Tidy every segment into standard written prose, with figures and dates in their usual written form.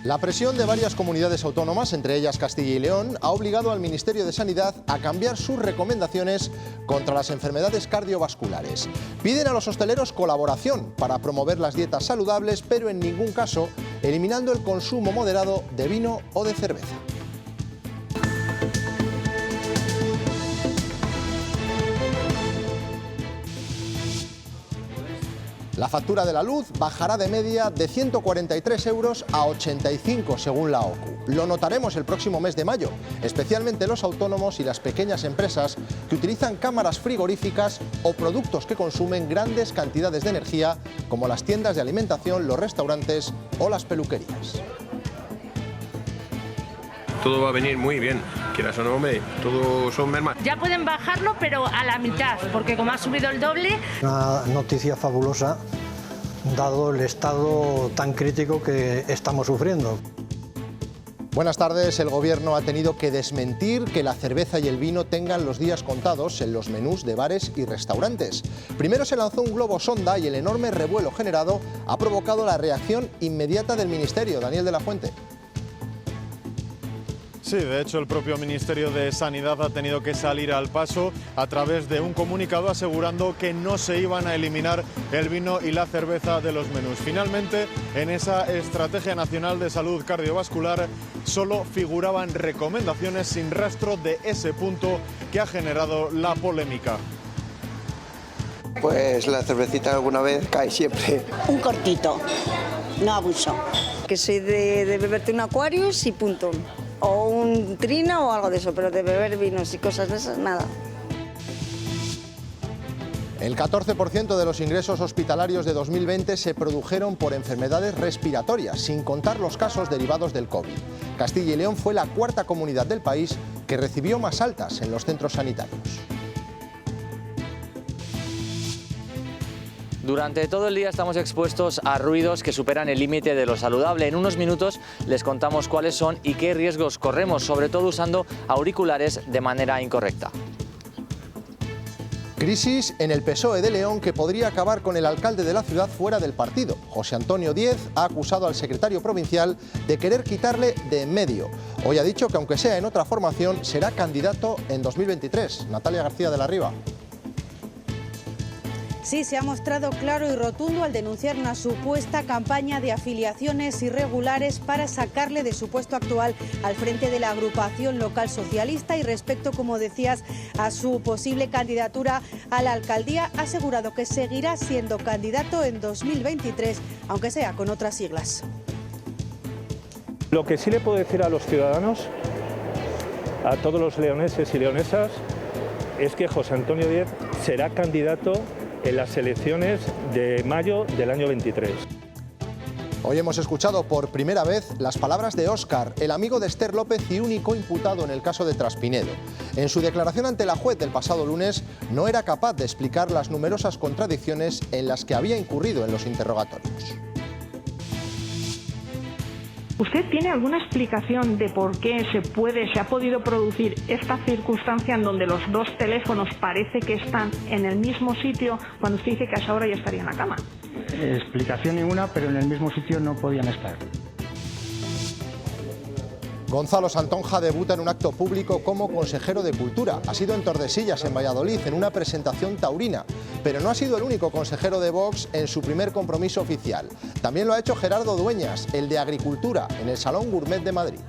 La presión de varias comunidades autónomas, entre ellas Castilla y León, ha obligado al Ministerio de Sanidad a cambiar sus recomendaciones contra las enfermedades cardiovasculares. Piden a los hosteleros colaboración para promover las dietas saludables, pero en ningún caso eliminando el consumo moderado de vino o de cerveza. La factura de la luz bajará de media de 143 euros a 85 según la OCU. Lo notaremos el próximo mes de mayo, especialmente los autónomos y las pequeñas empresas que utilizan cámaras frigoríficas o productos que consumen grandes cantidades de energía, como las tiendas de alimentación, los restaurantes o las peluquerías. Todo va a venir muy bien, quieras o no, hombre, todo son mermas. Ya pueden bajarlo, pero a la mitad, porque como ha subido el doble... Una noticia fabulosa, dado el estado tan crítico que estamos sufriendo. Buenas tardes. El Gobierno ha tenido que desmentir que la cerveza y el vino tengan los días contados en los menús de bares y restaurantes. Primero se lanzó un globo sonda y el enorme revuelo generado ha provocado la reacción inmediata del Ministerio. Daniel de la Fuente. Sí, de hecho el propio Ministerio de Sanidad ha tenido que salir al paso a través de un comunicado asegurando que no se iban a eliminar el vino y la cerveza de los menús. Finalmente, en esa Estrategia Nacional de Salud Cardiovascular solo figuraban recomendaciones sin rastro de ese punto que ha generado la polémica. Pues la cervecita alguna vez cae siempre. Un cortito, no abuso. Que soy de beberte un Aquarius y punto. O un Trina o algo de eso, pero de beber vinos y cosas de esas, nada. El 14% de los ingresos hospitalarios de 2020 se produjeron por enfermedades respiratorias, sin contar los casos derivados del COVID. Castilla y León fue la cuarta comunidad del país que recibió más altas en los centros sanitarios. Durante todo el día estamos expuestos a ruidos que superan el límite de lo saludable. En unos minutos les contamos cuáles son y qué riesgos corremos, sobre todo usando auriculares de manera incorrecta. Crisis en el PSOE de León que podría acabar con el alcalde de la ciudad fuera del partido. José Antonio Díez ha acusado al secretario provincial de querer quitarle de en medio. Hoy ha dicho que aunque sea en otra formación, será candidato en 2023. Natalia García de la Riva. Sí, se ha mostrado claro y rotundo al denunciar una supuesta campaña de afiliaciones irregulares para sacarle de su puesto actual al frente de la agrupación local socialista y respecto, como decías, a su posible candidatura a la alcaldía, ha asegurado que seguirá siendo candidato en 2023, aunque sea con otras siglas. Lo que sí le puedo decir a los ciudadanos, a todos los leoneses y leonesas, es que José Antonio Díez será candidato en las elecciones de mayo del año 23. Hoy hemos escuchado por primera vez las palabras de Óscar, el amigo de Esther López y único imputado en el caso de Traspinedo. En su declaración ante la juez del pasado lunes, no era capaz de explicar las numerosas contradicciones en las que había incurrido en los interrogatorios. ¿Usted tiene alguna explicación de por qué se ha podido producir esta circunstancia en donde los dos teléfonos parece que están en el mismo sitio cuando usted dice que a esa hora ya estaría en la cama? Explicación ninguna, pero en el mismo sitio no podían estar. Gonzalo Santonja debuta en un acto público como consejero de Cultura. Ha sido en Tordesillas, en Valladolid, en una presentación taurina. Pero no ha sido el único consejero de Vox en su primer compromiso oficial. También lo ha hecho Gerardo Dueñas, el de Agricultura, en el Salón Gourmet de Madrid.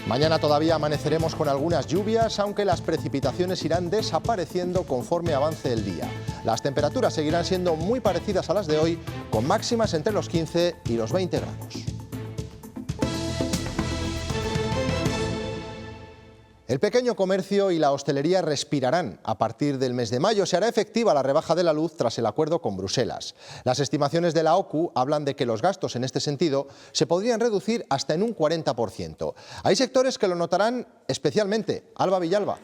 Mañana todavía amaneceremos con algunas lluvias, aunque las precipitaciones irán desapareciendo conforme avance el día. Las temperaturas seguirán siendo muy parecidas a las de hoy, con máximas entre los 15 y los 20 grados. El pequeño comercio y la hostelería respirarán. A partir del mes de mayo se hará efectiva la rebaja de la luz tras el acuerdo con Bruselas. Las estimaciones de la OCU hablan de que los gastos en este sentido se podrían reducir hasta en un 40%. Hay sectores que lo notarán especialmente. Alba Villalba.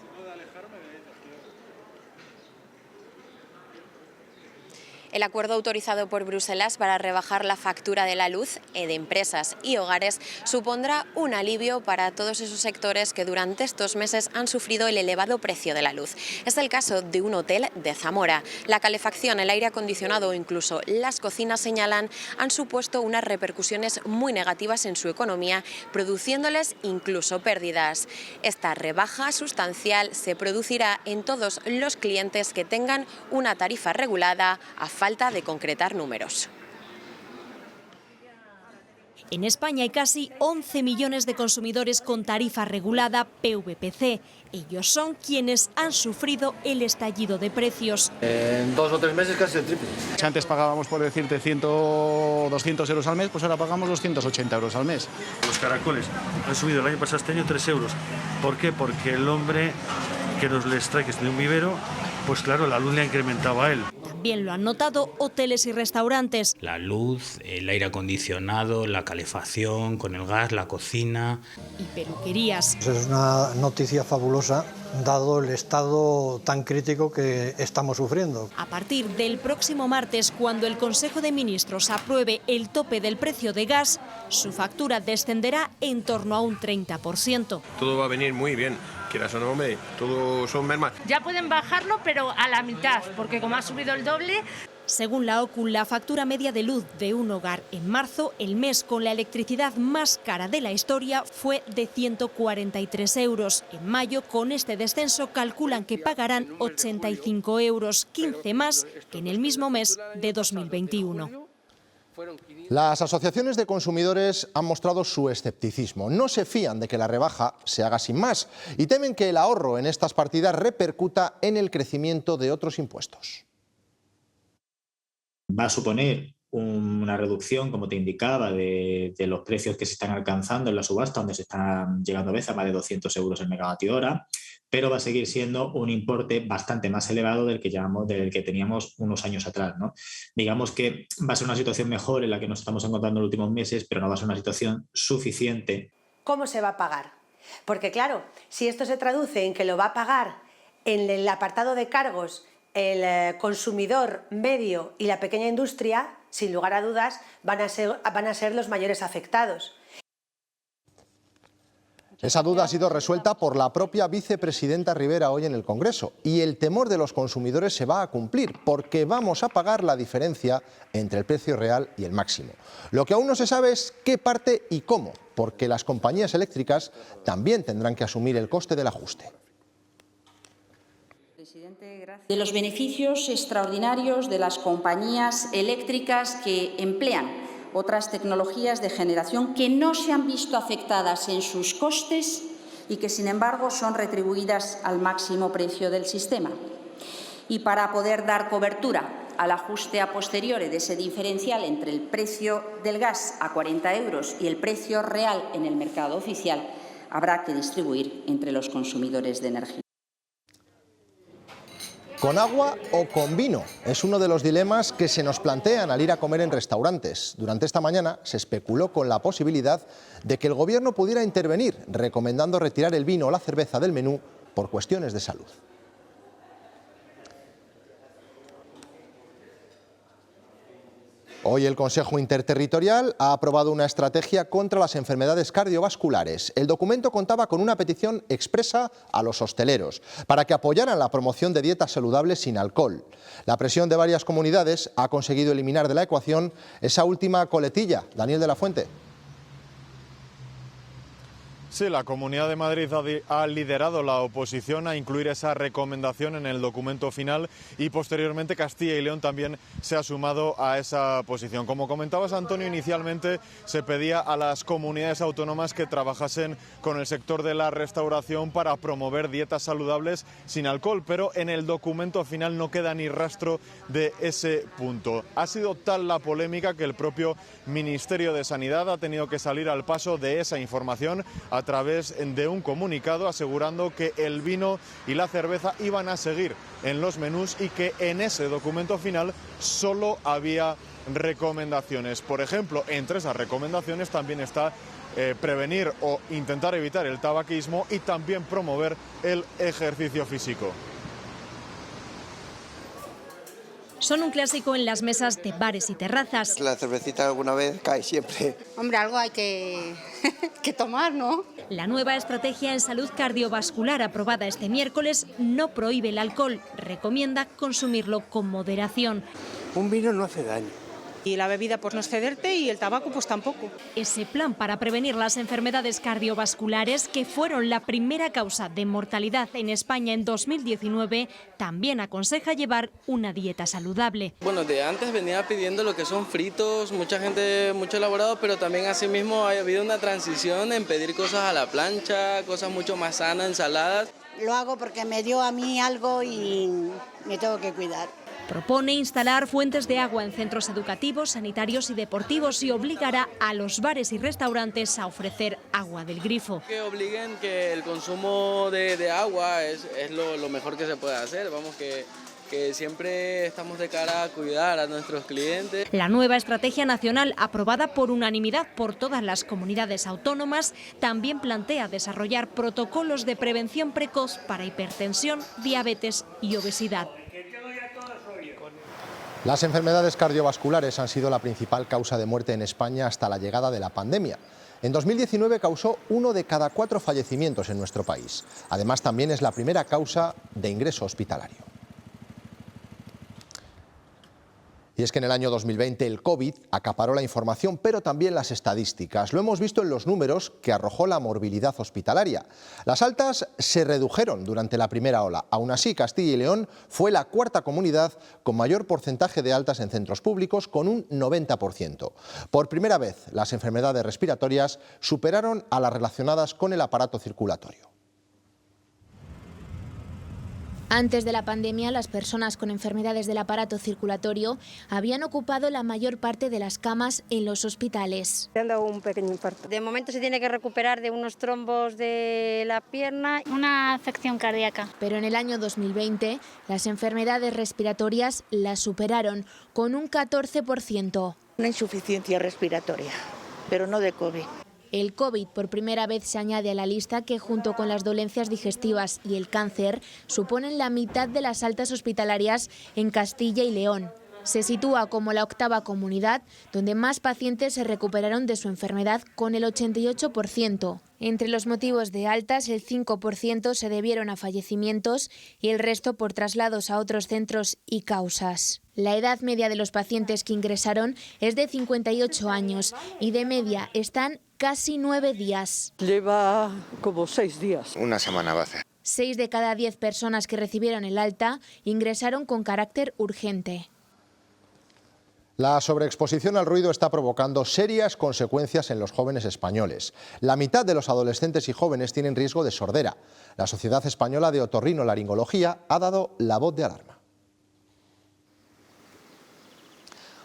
El acuerdo autorizado por Bruselas para rebajar la factura de la luz de empresas y hogares supondrá un alivio para todos esos sectores que durante estos meses han sufrido el elevado precio de la luz. Es el caso de un hotel de Zamora. La calefacción, el aire acondicionado o incluso las cocinas, señalan, han supuesto unas repercusiones muy negativas en su economía, produciéndoles incluso pérdidas. Esta rebaja sustancial se producirá en todos los clientes que tengan una tarifa regulada, a falta de concretar números. En España hay casi 11 millones de consumidores con tarifa regulada PVPC. Ellos son quienes han sufrido el estallido de precios. En 2 o 3 meses casi el triple. Si antes pagábamos, por decirte, 100 o 200 euros al mes, pues ahora pagamos 280 euros al mes. Los caracoles han subido el año pasado, este año, 3 euros. ¿Por qué? Porque el hombre que nos les trae, que es de un vivero, pues claro, la luz le ha incrementado a él. También lo han notado hoteles y restaurantes. La luz, el aire acondicionado, la calefacción, con el gas, la cocina. Y peluquerías. Es una noticia fabulosa, dado el estado tan crítico que estamos sufriendo. A partir del próximo martes, cuando el Consejo de Ministros apruebe el tope del precio de gas, su factura descenderá en torno a un 30%. Todo va a venir muy bien. Quieras o no, hombre, todo son mermas. Ya pueden bajarlo, pero a la mitad, porque como ha subido el doble... Según la OCU, la factura media de luz de un hogar en marzo, el mes con la electricidad más cara de la historia, fue de 143 euros. En mayo, con este descenso, calculan que pagarán 85 euros, 15 más que en el mismo mes de 2021. Las asociaciones de consumidores han mostrado su escepticismo. No se fían de que la rebaja se haga sin más y temen que el ahorro en estas partidas repercuta en el crecimiento de otros impuestos. Va a suponer una reducción, como te indicaba, de los precios que se están alcanzando en la subasta, donde se están llegando a veces a más de 200 euros el megavatio hora, pero va a seguir siendo un importe bastante más elevado del que teníamos unos años atrás, ¿no? Digamos que va a ser una situación mejor en la que nos estamos encontrando en los últimos meses, pero no va a ser una situación suficiente. ¿Cómo se va a pagar? Porque claro, si esto se traduce en que lo va a pagar en el apartado de cargos el consumidor medio y la pequeña industria, sin lugar a dudas, van a ser los mayores afectados. Esa duda ha sido resuelta por la propia vicepresidenta Rivera hoy en el Congreso y el temor de los consumidores se va a cumplir porque vamos a pagar la diferencia entre el precio real y el máximo. Lo que aún no se sabe es qué parte y cómo, porque las compañías eléctricas también tendrán que asumir el coste del ajuste. De los beneficios extraordinarios de las compañías eléctricas que emplean otras tecnologías de generación que no se han visto afectadas en sus costes y que, sin embargo, son retribuidas al máximo precio del sistema. Y para poder dar cobertura al ajuste a posteriori de ese diferencial entre el precio del gas a 40 euros y el precio real en el mercado oficial, habrá que distribuir entre los consumidores de energía. ¿Con agua o con vino? Es uno de los dilemas que se nos plantean al ir a comer en restaurantes. Durante esta mañana se especuló con la posibilidad de que el Gobierno pudiera intervenir, recomendando retirar el vino o la cerveza del menú por cuestiones de salud. Hoy el Consejo Interterritorial ha aprobado una estrategia contra las enfermedades cardiovasculares. El documento contaba con una petición expresa a los hosteleros para que apoyaran la promoción de dietas saludables sin alcohol. La presión de varias comunidades ha conseguido eliminar de la ecuación esa última coletilla. Daniel de la Fuente. Sí, la Comunidad de Madrid ha liderado la oposición a incluir esa recomendación en el documento final y posteriormente Castilla y León también se ha sumado a esa posición. Como comentabas, Antonio, inicialmente se pedía a las comunidades autónomas que trabajasen con el sector de la restauración para promover dietas saludables sin alcohol, pero en el documento final no queda ni rastro de ese punto. Ha sido tal la polémica que el propio Ministerio de Sanidad ha tenido que salir al paso de esa información a través de un comunicado asegurando que el vino y la cerveza iban a seguir en los menús y que en ese documento final solo había recomendaciones. Por ejemplo, entre esas recomendaciones también está prevenir o intentar evitar el tabaquismo y también promover el ejercicio físico. son un clásico en las mesas de bares y terrazas. La cervecita alguna vez cae siempre. Hombre, algo hay que tomar, ¿no? La nueva estrategia en salud cardiovascular aprobada este miércoles no prohíbe el alcohol, recomienda consumirlo con moderación. Un vino no hace daño. Y la bebida pues no excederte y el tabaco pues tampoco. Ese plan para prevenir las enfermedades cardiovasculares, que fueron la primera causa de mortalidad en España en 2019, también aconseja llevar una dieta saludable. Bueno, de antes venía pidiendo lo que son fritos, mucha gente, mucho elaborado, pero también asimismo ha habido una transición en pedir cosas a la plancha, cosas mucho más sanas, ensaladas. Lo hago porque me dio a mí algo y me tengo que cuidar. Propone instalar fuentes de agua en centros educativos, sanitarios y deportivos y obligará a los bares y restaurantes a ofrecer agua del grifo. Que obliguen que el consumo de agua es lo mejor que se puede hacer, vamos, que siempre estamos de cara a cuidar a nuestros clientes. La nueva estrategia nacional, aprobada por unanimidad por todas las comunidades autónomas, también plantea desarrollar protocolos de prevención precoz para hipertensión, diabetes y obesidad. Las enfermedades cardiovasculares han sido la principal causa de muerte en España hasta la llegada de la pandemia. En 2019 causó 1 de cada 4 fallecimientos en nuestro país. Además, también es la primera causa de ingreso hospitalario. Y es que en el año 2020 el COVID acaparó la información, pero también las estadísticas. Lo hemos visto en los números que arrojó la morbilidad hospitalaria. Las altas se redujeron durante la primera ola. Aún así, Castilla y León fue la cuarta comunidad con mayor porcentaje de altas en centros públicos, con un 90%. Por primera vez, las enfermedades respiratorias superaron a las relacionadas con el aparato circulatorio. Antes de la pandemia, las personas con enfermedades del aparato circulatorio habían ocupado la mayor parte de las camas en los hospitales. Me han dado un pequeño infarto. De momento se tiene que recuperar de unos trombos de la pierna. Una afección cardíaca. Pero en el año 2020, las enfermedades respiratorias las superaron con un 14%. Una insuficiencia respiratoria, pero no de COVID. El COVID por primera vez se añade a la lista, que junto con las dolencias digestivas y el cáncer suponen la mitad de las altas hospitalarias en Castilla y León. Se sitúa como la octava comunidad donde más pacientes se recuperaron de su enfermedad, con el 88%. Entre los motivos de altas, el 5% se debieron a fallecimientos y el resto por traslados a otros centros y causas. La edad media de los pacientes que ingresaron es de 58 años y de media están casi 9 días. Lleva como 6 días. Una semana va a hacer. 6 de cada 10 personas que recibieron el alta ingresaron con carácter urgente. La sobreexposición al ruido está provocando serias consecuencias en los jóvenes españoles. La mitad de los adolescentes y jóvenes tienen riesgo de sordera. La Sociedad Española de Otorrinolaringología ha dado la voz de alarma.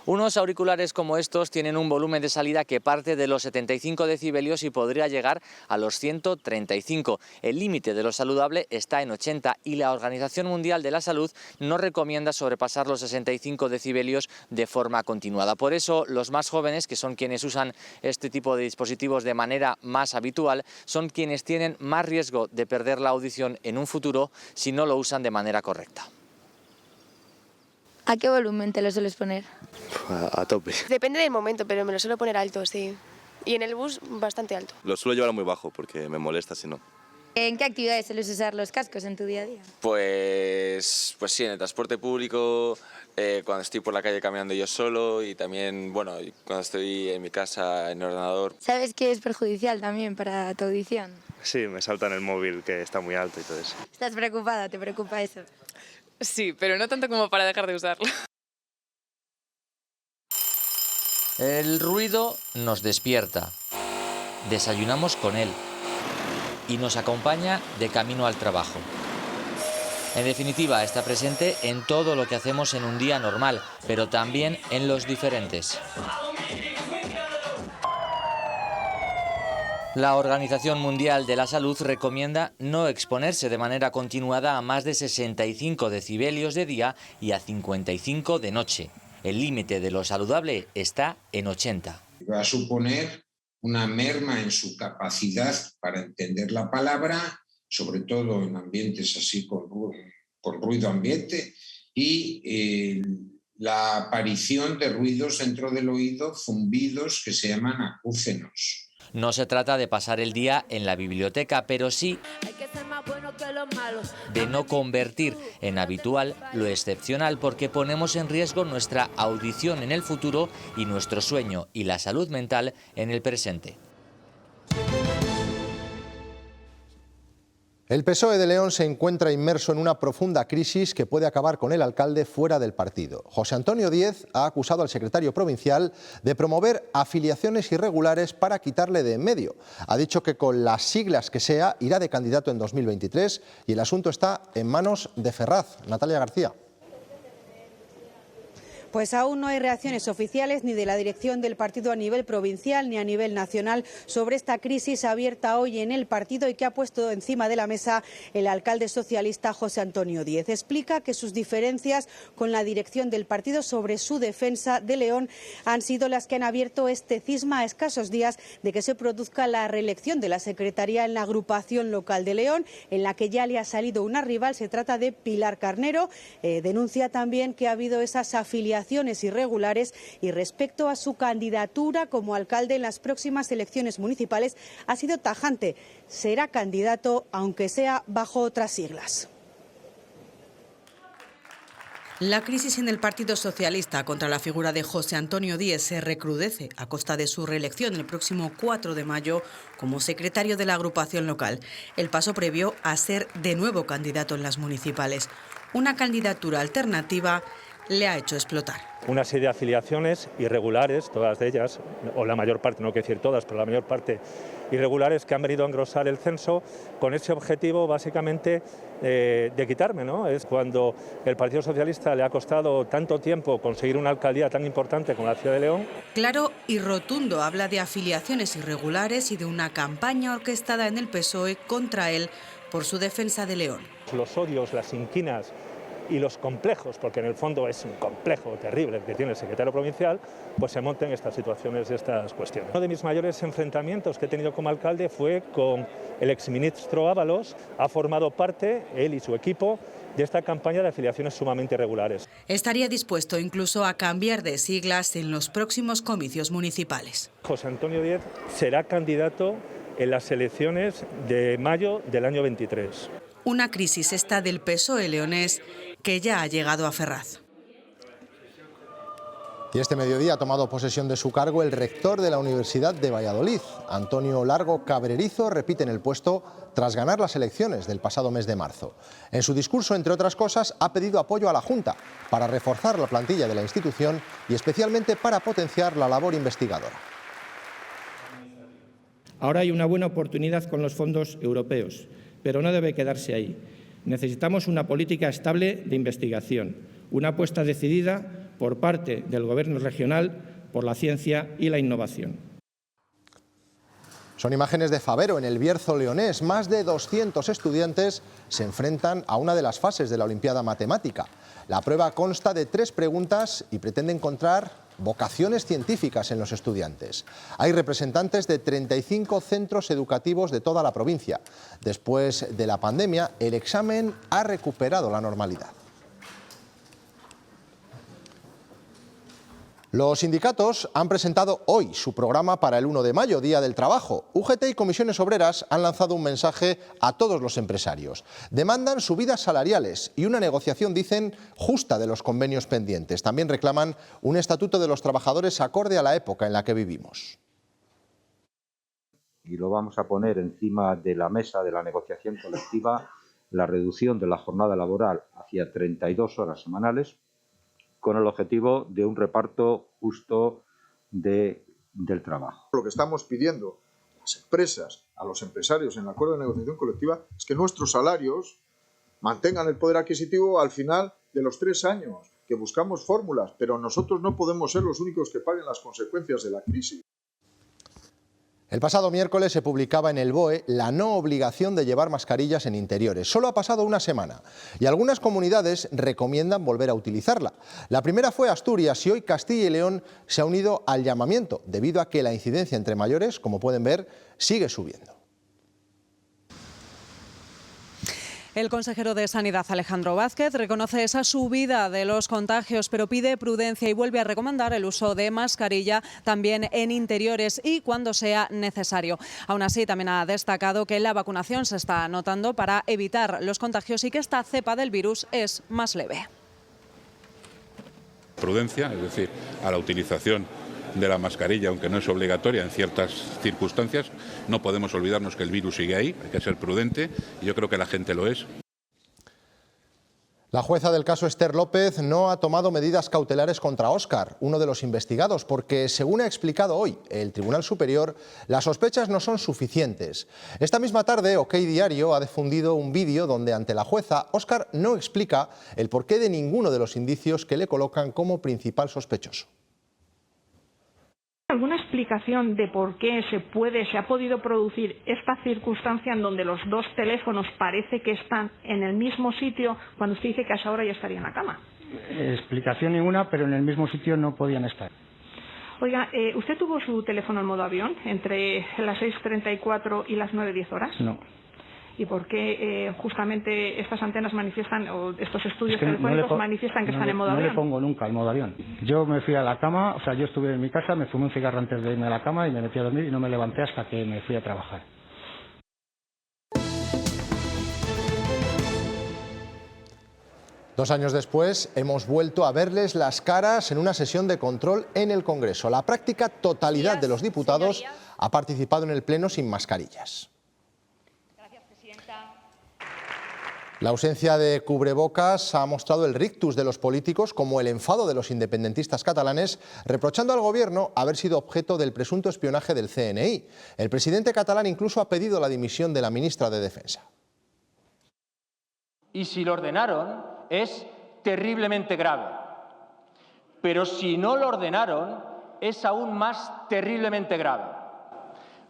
Unos auriculares como estos tienen un volumen de salida que parte de los 75 decibelios y podría llegar a los 135. El límite de lo saludable está en 80 y la Organización Mundial de la Salud no recomienda sobrepasar los 65 decibelios de forma continuada. Por eso, los más jóvenes, que son quienes usan este tipo de dispositivos de manera más habitual, son quienes tienen más riesgo de perder la audición en un futuro si no lo usan de manera correcta. ¿A qué volumen te lo sueles poner? A tope. Depende del momento, pero me lo suelo poner alto, sí. Y en el bus bastante alto. Lo suelo llevar muy bajo porque me molesta si no. ¿En qué actividades sueles usar los cascos en tu día a día? Pues sí, en el transporte público, cuando estoy por la calle caminando yo solo y también, bueno, cuando estoy en mi casa en el ordenador. ¿Sabes que es perjudicial también para tu audición? Sí, me salta en el móvil que está muy alto y todo eso. ¿Estás preocupada? ¿Te preocupa eso? Sí, pero no tanto como para dejar de usarlo. El ruido nos despierta, desayunamos con él y nos acompaña de camino al trabajo. En definitiva, está presente en todo lo que hacemos en un día normal, pero también en los diferentes. La Organización Mundial de la Salud recomienda no exponerse de manera continuada a más de 65 decibelios de día y a 55 de noche. El límite de lo saludable está en 80. Va a suponer una merma en su capacidad para entender la palabra, sobre todo en ambientes así con ruido ambiente, y la aparición de ruidos dentro del oído, zumbidos que se llaman acúfenos. No se trata de pasar el día en la biblioteca, pero sí de no convertir en habitual lo excepcional, porque ponemos en riesgo nuestra audición en el futuro y nuestro sueño y la salud mental en el presente. El PSOE de León se encuentra inmerso en una profunda crisis que puede acabar con el alcalde fuera del partido. José Antonio Díez ha acusado al secretario provincial de promover afiliaciones irregulares para quitarle de en medio. Ha dicho que con las siglas que sea irá de candidato en 2023 y el asunto está en manos de Ferraz. Natalia García. Pues aún no hay reacciones oficiales ni de la dirección del partido a nivel provincial ni a nivel nacional sobre esta crisis abierta hoy en el partido y que ha puesto encima de la mesa el alcalde socialista José Antonio Díez. Explica que sus diferencias con la dirección del partido sobre su defensa de León han sido las que han abierto este cisma a escasos días de que se produzca la reelección de la secretaría en la agrupación local de León, en la que ya le ha salido una rival. Se trata de Pilar Carnero. Denuncia también que ha habido esas afiliaciones irregulares y respecto a su candidatura como alcalde en las próximas elecciones municipales ha sido tajante. Será candidato aunque sea bajo otras siglas. La crisis en el Partido Socialista contra la figura de José Antonio Díez se recrudece a costa de su reelección el próximo 4 de mayo como secretario de la agrupación local. El paso previo a ser de nuevo candidato en las municipales. Una candidatura alternativa le ha hecho explotar. Una serie de afiliaciones irregulares, todas de ellas, o la mayor parte, no quiero decir todas, pero la mayor parte irregulares, que han venido a engrosar el censo con ese objetivo básicamente de quitarme, ¿no? Es cuando el Partido Socialista le ha costado tanto tiempo conseguir una alcaldía tan importante como la ciudad de León. Claro y rotundo habla de afiliaciones irregulares y de una campaña orquestada en el PSOE contra él por su defensa de León. Los odios, las inquinas y los complejos, porque en el fondo es un complejo terrible que tiene el secretario provincial, pues se monten estas situaciones, estas cuestiones. Uno de mis mayores enfrentamientos que he tenido como alcalde fue con el exministro Ábalos. Ha formado parte, él y su equipo, de esta campaña de afiliaciones sumamente irregulares. Estaría dispuesto incluso a cambiar de siglas en los próximos comicios municipales. José Antonio Díez será candidato en las elecciones de mayo del año 23. Una crisis esta del PSOE leonés que ya ha llegado a Ferraz. Y este mediodía ha tomado posesión de su cargo el rector de la Universidad de Valladolid. Antonio Largo Cabrerizo repite en el puesto tras ganar las elecciones del pasado mes de marzo. En su discurso, entre otras cosas, ha pedido apoyo a la Junta para reforzar la plantilla de la institución y especialmente para potenciar la labor investigadora. Ahora hay una buena oportunidad con los fondos europeos, pero no debe quedarse ahí. Necesitamos una política estable de investigación, una apuesta decidida por parte del Gobierno regional por la ciencia y la innovación. Son imágenes de Favero, en el Bierzo leonés. Más de 200 estudiantes se enfrentan a una de las fases de la Olimpiada Matemática. La prueba consta de 3 preguntas y pretende encontrar vocaciones científicas en los estudiantes. Hay representantes de 35 centros educativos de toda la provincia. Después de la pandemia, el examen ha recuperado la normalidad. Los sindicatos han presentado hoy su programa para el 1 de mayo, Día del Trabajo. UGT y Comisiones Obreras han lanzado un mensaje a todos los empresarios. Demandan subidas salariales y una negociación, dicen, justa de los convenios pendientes. También reclaman un estatuto de los trabajadores acorde a la época en la que vivimos. Y lo vamos a poner encima de la mesa de la negociación colectiva, la reducción de la jornada laboral hacia 32 horas semanales, con el objetivo de un reparto justo del trabajo. Lo que estamos pidiendo a las empresas, a los empresarios en el acuerdo de negociación colectiva, es que nuestros salarios mantengan el poder adquisitivo al final de los 3 años, que buscamos fórmulas, pero nosotros no podemos ser los únicos que paguen las consecuencias de la crisis. El pasado miércoles se publicaba en el BOE la no obligación de llevar mascarillas en interiores. Solo ha pasado una semana y algunas comunidades recomiendan volver a utilizarla. La primera fue Asturias y hoy Castilla y León se ha unido al llamamiento debido a que la incidencia entre mayores, como pueden ver, sigue subiendo. El consejero de Sanidad, Alejandro Vázquez, reconoce esa subida de los contagios, pero pide prudencia y vuelve a recomendar el uso de mascarilla también en interiores y cuando sea necesario. Aún así, también ha destacado que la vacunación se está anotando para evitar los contagios y que esta cepa del virus es más leve. Prudencia, es decir, a la utilización de la mascarilla, aunque no es obligatoria en ciertas circunstancias. No podemos olvidarnos que el virus sigue ahí, hay que ser prudente y yo creo que la gente lo es. La jueza del caso Esther López no ha tomado medidas cautelares contra Óscar, uno de los investigados, porque, según ha explicado hoy el Tribunal Superior, las sospechas no son suficientes. Esta misma tarde, OK Diario ha difundido un vídeo donde, ante la jueza, Óscar no explica el porqué de ninguno de los indicios que le colocan como principal sospechoso. ¿Alguna explicación de por qué se ha podido producir esta circunstancia en donde los dos teléfonos parece que están en el mismo sitio cuando usted dice que a esa hora ya estaría en la cama? Explicación ninguna, pero en el mismo sitio no podían estar. Oiga, ¿usted tuvo su teléfono en modo avión entre las 6:34 y las 9:10 horas? No. ¿Y por qué justamente estas antenas manifiestan, o estos estudios telefónicos manifiestan que están en modo avión? No le pongo nunca el modo avión. Yo me fui a la cama, o sea, yo estuve en mi casa, me fumé un cigarro antes de irme a la cama y me metí a dormir y no me levanté hasta que me fui a trabajar. Dos años después, hemos vuelto a verles las caras en una sesión de control en el Congreso. La práctica totalidad de los diputados ha participado en el Pleno sin mascarillas. La ausencia de cubrebocas ha mostrado el rictus de los políticos, como el enfado de los independentistas catalanes, reprochando al Gobierno haber sido objeto del presunto espionaje del CNI. El presidente catalán incluso ha pedido la dimisión de la ministra de Defensa. Y si lo ordenaron, es terriblemente grave. Pero si no lo ordenaron, es aún más terriblemente grave.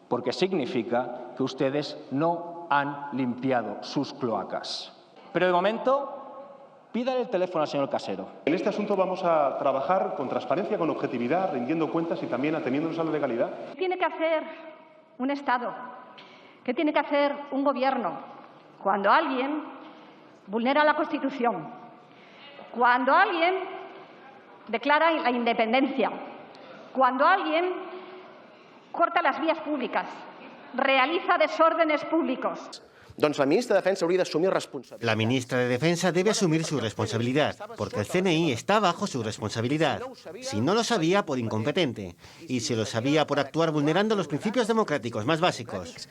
Porque significa que ustedes no han limpiado sus cloacas. Pero de momento, pídale el teléfono al señor Casero. En este asunto vamos a trabajar con transparencia, con objetividad, rindiendo cuentas y también ateniéndonos a la legalidad. ¿Qué tiene que hacer un Estado? ¿Qué tiene que hacer un Gobierno? Cuando alguien vulnera la Constitución, cuando alguien declara la independencia, cuando alguien corta las vías públicas, realiza desórdenes públicos. Doncs la ministra de Defensa hauria d'assumir responsabilitat. La ministra de Defensa debe asumir su responsabilidad, porque el CNI está bajo su responsabilidad. Si no lo sabía, por incompetente. Y si lo sabía, por actuar vulnerando los principios democráticos más básicos.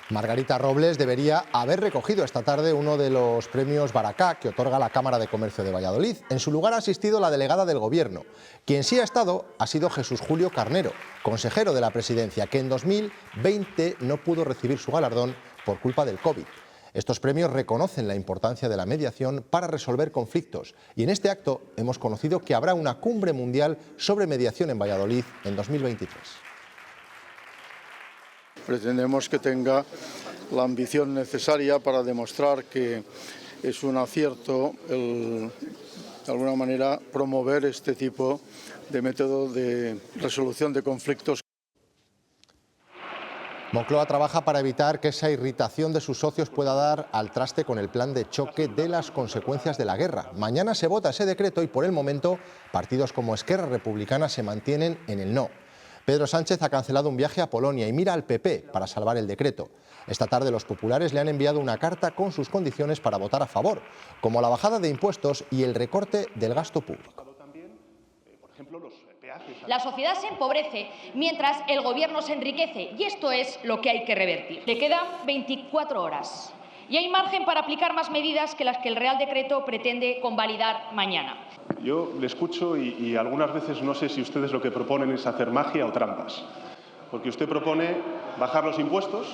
Margarita Robles debería haber recogido esta tarde uno de los premios Baracá que otorga la Cámara de Comercio de Valladolid. En su lugar ha asistido la delegada del Gobierno. Quien sí ha estado ha sido Jesús Julio Carnero, consejero de la Presidencia, que en 2020 no pudo recibir su galardón por culpa del COVID. Estos premios reconocen la importancia de la mediación para resolver conflictos y en este acto hemos conocido que habrá una cumbre mundial sobre mediación en Valladolid en 2023. Pretendemos que tenga la ambición necesaria para demostrar que es un acierto de alguna manera promover este tipo de método de resolución de conflictos. Moncloa trabaja para evitar que esa irritación de sus socios pueda dar al traste con el plan de choque de las consecuencias de la guerra. Mañana se vota ese decreto y por el momento partidos como Esquerra Republicana se mantienen en el no. Pedro Sánchez ha cancelado un viaje a Polonia y mira al PP para salvar el decreto. Esta tarde los populares le han enviado una carta con sus condiciones para votar a favor, como la bajada de impuestos y el recorte del gasto público. La sociedad se empobrece mientras el Gobierno se enriquece y esto es lo que hay que revertir. Le quedan 24 horas y hay margen para aplicar más medidas que las que el Real Decreto pretende convalidar mañana. Yo le escucho y algunas veces no sé si ustedes lo que proponen es hacer magia o trampas. Porque usted propone bajar los impuestos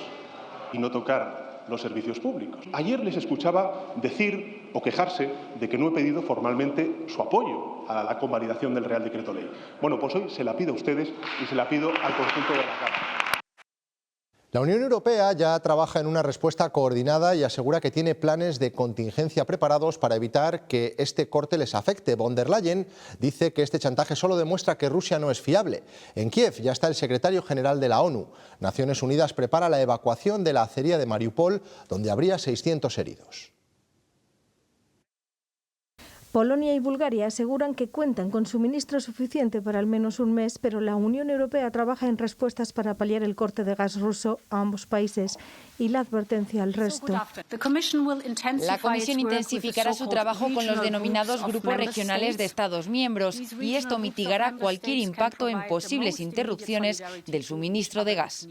y no tocar los servicios públicos. Ayer les escuchaba decir o quejarse de que no he pedido formalmente su apoyo a la convalidación del Real Decreto Ley. Bueno, pues hoy se la pido a ustedes y se la pido al conjunto de la Cámara. La Unión Europea ya trabaja en una respuesta coordinada y asegura que tiene planes de contingencia preparados para evitar que este corte les afecte. Von der Leyen dice que este chantaje solo demuestra que Rusia no es fiable. En Kiev ya está el secretario general de la ONU. Naciones Unidas prepara la evacuación de la acería de Mariupol, donde habría 600 heridos. Polonia y Bulgaria aseguran que cuentan con suministro suficiente para al menos un mes, pero la Unión Europea trabaja en respuestas para paliar el corte de gas ruso a ambos países y la advertencia al resto. La Comisión intensificará su trabajo con los denominados grupos regionales de Estados miembros y esto mitigará cualquier impacto en posibles interrupciones del suministro de gas.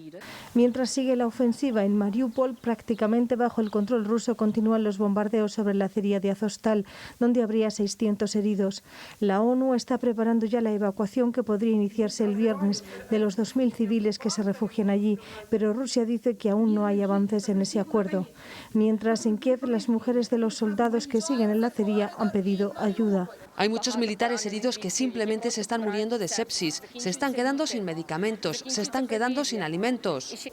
Mientras sigue la ofensiva en Mariupol, prácticamente bajo el control ruso continúan los bombardeos sobre la acería de Azovstal, donde habría 600 heridos. La ONU está preparando ya la evacuación que podría iniciarse el viernes de los 2.000 civiles que se refugian allí, pero Rusia dice que aún no hay avances en ese acuerdo. Mientras en Kiev las mujeres de los soldados que siguen en la acería han pedido ayuda. Hay muchos militares heridos que simplemente se están muriendo de sepsis, se están quedando sin medicamentos, se están quedando sin alimentos.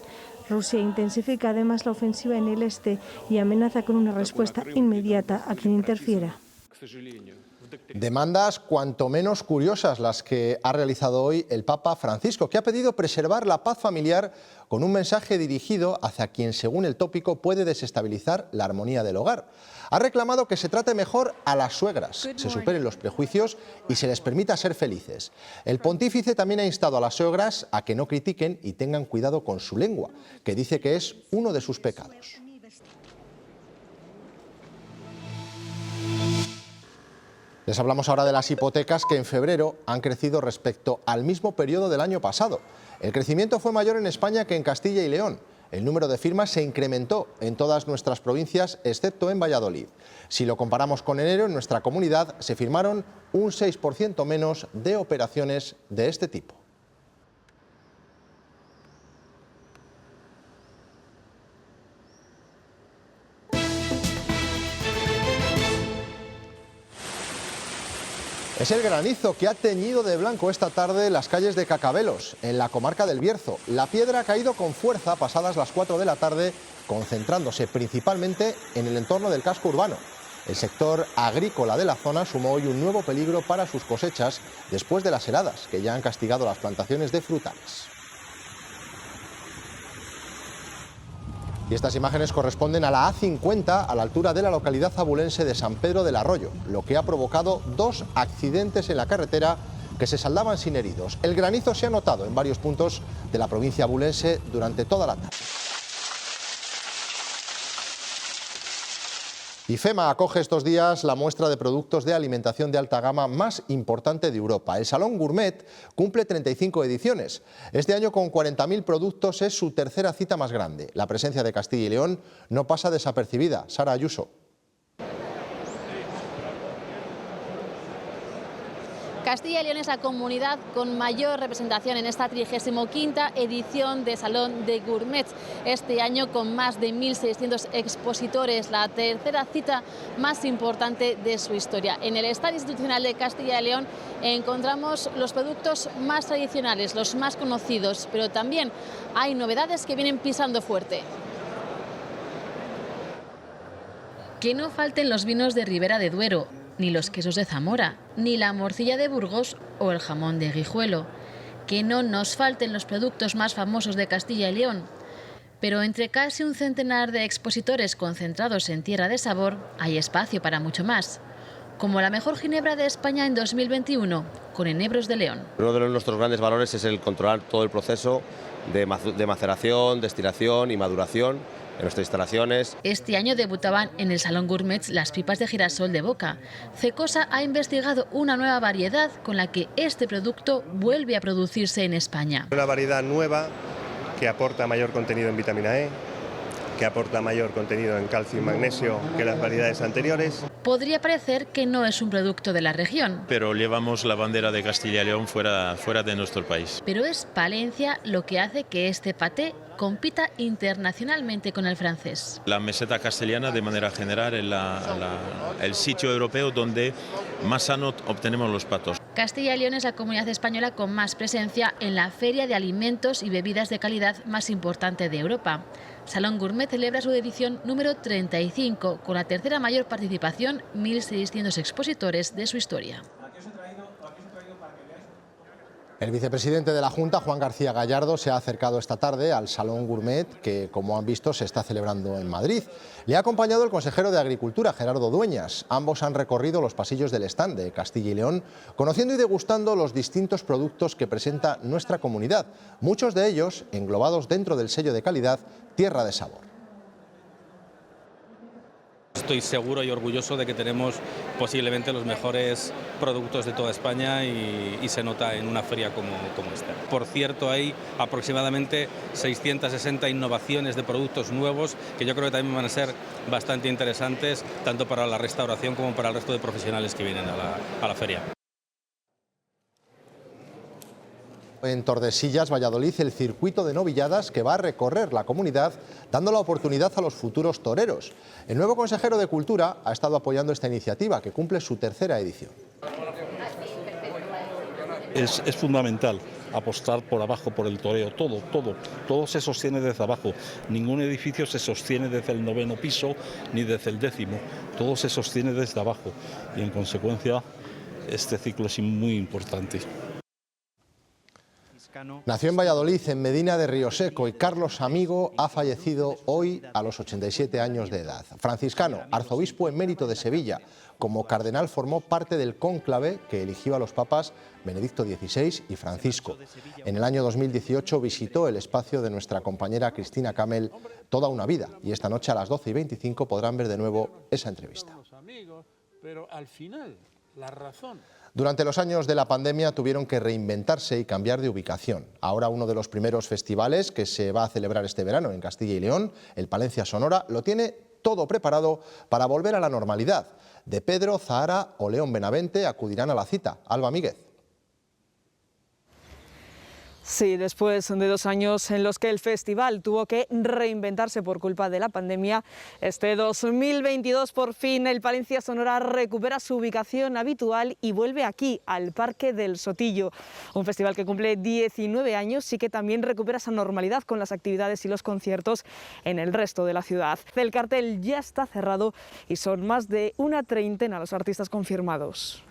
Rusia intensifica además la ofensiva en el este y amenaza con una respuesta inmediata a quien interfiera. Demandas cuanto menos curiosas las que ha realizado hoy el Papa Francisco, que ha pedido preservar la paz familiar con un mensaje dirigido hacia quien, según el tópico, puede desestabilizar la armonía del hogar. Ha reclamado que se trate mejor a las suegras, se superen los prejuicios y se les permita ser felices. El pontífice también ha instado a las suegras a que no critiquen y tengan cuidado con su lengua, que dice que es uno de sus pecados. Les hablamos ahora de las hipotecas que en febrero han crecido respecto al mismo periodo del año pasado. El crecimiento fue mayor en España que en Castilla y León. El número de firmas se incrementó en todas nuestras provincias, excepto en Valladolid. Si lo comparamos con enero, en nuestra comunidad se firmaron un 6% menos de operaciones de este tipo. Es el granizo que ha teñido de blanco esta tarde las calles de Cacabelos, en la comarca del Bierzo. La piedra ha caído con fuerza pasadas las 4 de la tarde, concentrándose principalmente en el entorno del casco urbano. El sector agrícola de la zona sumó hoy un nuevo peligro para sus cosechas después de las heladas, que ya han castigado las plantaciones de frutales. Y estas imágenes corresponden a la A50, a la altura de la localidad abulense de San Pedro del Arroyo, lo que ha provocado 2 accidentes en la carretera que se saldaban sin heridos. El granizo se ha notado en varios puntos de la provincia abulense durante toda la tarde. IFEMA acoge estos días la muestra de productos de alimentación de alta gama más importante de Europa. El Salón Gourmet cumple 35 ediciones. Este año, con 40.000 productos, es su tercera cita más grande. La presencia de Castilla y León no pasa desapercibida. Sara Ayuso. Castilla y León es la comunidad con mayor representación en esta 35ª edición de Salón de Gourmet. Este año con más de 1.600 expositores, la tercera cita más importante de su historia. En el Stand Institucional de Castilla y León encontramos los productos más tradicionales, los más conocidos, pero también hay novedades que vienen pisando fuerte. Que no falten los vinos de Ribera de Duero, ni los quesos de Zamora, ni la morcilla de Burgos o el jamón de Guijuelo. Que no nos falten los productos más famosos de Castilla y León. Pero entre casi un centenar de expositores concentrados en Tierra de Sabor, hay espacio para mucho más. Como la mejor ginebra de España en 2021, con Enebros de León. Uno de nuestros grandes valores es el controlar todo el proceso de maceración, destilación y maduración en nuestras instalaciones. Este año debutaban en el Salón Gourmet las pipas de girasol de Boca. Cecosa ha investigado una nueva variedad con la que este producto vuelve a producirse en España. Una variedad nueva que aporta mayor contenido en vitamina E, que aporta mayor contenido en calcio y magnesio que las variedades anteriores. Podría parecer que no es un producto de la región. Pero llevamos la bandera de Castilla y León fuera de nuestro país. Pero es Palencia lo que hace que este paté compita internacionalmente con el francés. La meseta castellana, de manera general, es el sitio europeo donde más sano obtenemos los platos. Castilla y León es la comunidad española con más presencia en la feria de alimentos y bebidas de calidad más importante de Europa. Salón Gourmet celebra su edición número 35, con la tercera mayor participación, 1.600 expositores de su historia. El vicepresidente de la Junta, Juan García Gallardo, se ha acercado esta tarde al Salón Gourmet que, como han visto, se está celebrando en Madrid. Le ha acompañado el consejero de Agricultura, Gerardo Dueñas. Ambos han recorrido los pasillos del stand de Castilla y León, conociendo y degustando los distintos productos que presenta nuestra comunidad, muchos de ellos englobados dentro del sello de calidad Tierra de Sabor. Estoy seguro y orgulloso de que tenemos posiblemente los mejores productos de toda España y se nota en una feria como esta. Por cierto, hay aproximadamente 660 innovaciones de productos nuevos que yo creo que también van a ser bastante interesantes tanto para la restauración como para el resto de profesionales que vienen a la feria. En Tordesillas, Valladolid, el circuito de novilladas que va a recorrer la comunidad dando la oportunidad a los futuros toreros. El nuevo consejero de Cultura ha estado apoyando esta iniciativa que cumple su tercera edición. Es fundamental apostar por abajo, por el toreo, todo se sostiene desde abajo. Ningún edificio se sostiene desde el 9º piso ni desde el 10º, todo se sostiene desde abajo y en consecuencia este ciclo es muy importante. Nació en Valladolid, en Medina de Rioseco, y Carlos Amigo ha fallecido hoy a los 87 años de edad. Franciscano, arzobispo emérito de Sevilla, como cardenal formó parte del cónclave que eligió a los papas Benedicto XVI y Francisco. En el año 2018 visitó el espacio de nuestra compañera Cristina Camel, Toda una vida, y esta noche a las 12:25 podrán ver de nuevo esa entrevista. Pero al final, la razón... Durante los años de la pandemia tuvieron que reinventarse y cambiar de ubicación. Ahora uno de los primeros festivales que se va a celebrar este verano en Castilla y León, el Palencia Sonora, lo tiene todo preparado para volver a la normalidad. De Pedro, Zahara o León Benavente acudirán a la cita. Alba Míguez. Sí, después de 2 años en los que el festival tuvo que reinventarse por culpa de la pandemia, este 2022 por fin el Palencia Sonora recupera su ubicación habitual y vuelve aquí, al Parque del Sotillo. Un festival que cumple 19 años y que también recupera esa normalidad con las actividades y los conciertos en el resto de la ciudad. El cartel ya está cerrado y son más de una treintena los artistas confirmados.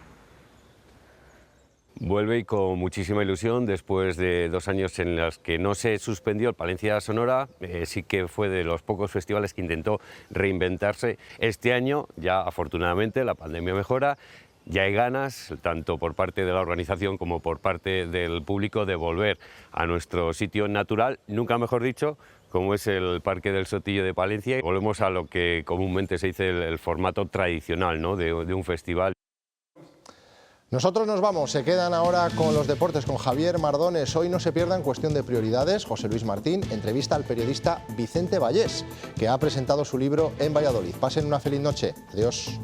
Vuelve y con muchísima ilusión después de 2 años en los que no se suspendió el Palencia Sonora, sí que fue de los pocos festivales que intentó reinventarse. Este año ya afortunadamente la pandemia mejora, ya hay ganas tanto por parte de la organización como por parte del público de volver a nuestro sitio natural, nunca mejor dicho, como es el Parque del Sotillo de Palencia. Volvemos a lo que comúnmente se dice el formato tradicional, ¿no?, de un festival. Nosotros nos vamos, se quedan ahora con los deportes con Javier Mardones. Hoy no se pierdan Cuestión de Prioridades. José Luis Martín entrevista al periodista Vicente Vallés, que ha presentado su libro en Valladolid. Pasen una feliz noche. Adiós.